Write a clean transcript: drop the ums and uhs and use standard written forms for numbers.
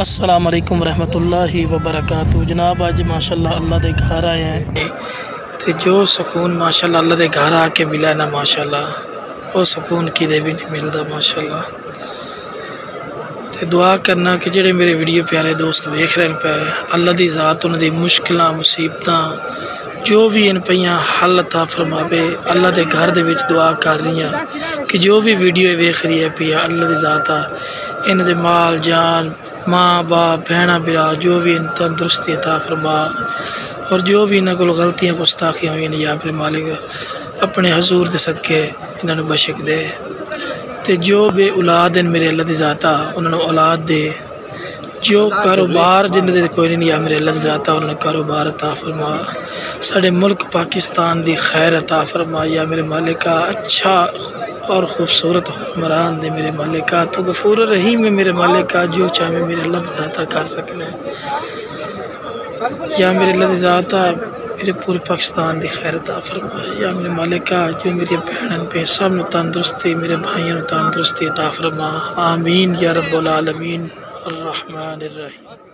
السلام علیکم ورحمۃ اللہ وبرکاتہ۔ جناب اج ماشاءاللہ اللہ دے گھر آئے ہیں تے جو سکون ماشاءاللہ اللہ دے گھر آ کے ملا نا ماشاءاللہ وہ سکون کدے بھی نہیں ملدا ماشاءاللہ۔ تے دعا کرنا کہ جڑے میرے ویڈیو پیارے دوست دیکھ رہے پے اللہ دی ذات انہاں دی مشکلاں مصیبتاں جو بھی ان پیاں حل عطا فرماوے۔ اللہ دے گھر دے وچ دعا کر رہی ہیں کہ جو بھی ویڈیو ویکھ رہی ہے پیا اللہ دی ذات ان دے مال جان ماں باپ بہنا برا جو بھی ان تندرستی عطا فرما، اور جو بھی انہاں کول غلطیاں گستاخیاں ہوئی یا اپنے مالک اپنے حضور دے صدقے انہاں نوں بخش دے۔ تے جو بے اولاد ہیں میرے اللہ دی ذات انہاں نوں اولاد دے، جو کاروبار جن دے کوئی نہیں یا میرے اللہ دی ذات انہاں نوں کاروبار عطا فرما، ساڈے ملک پاکستان دی خیر عطا فرما یا میرے مالکا اچھا اور خوبصورت حکمران دے میرے مالکا۔ تو غفور رحیم ہے میرے مالکا، جو چاہے میرے اللہ دی ذات کر سکنا یا میرے اللہ دی ذات میرے پورے پاکستان دی خیر عطا فرما یا میرے مالکا۔ جو میری بہنوں پہ سب نو تندرستی میرے بھائیوں نو تندرستی عطا فرما، آمین یا رب العالمین الرحمن الرحیم۔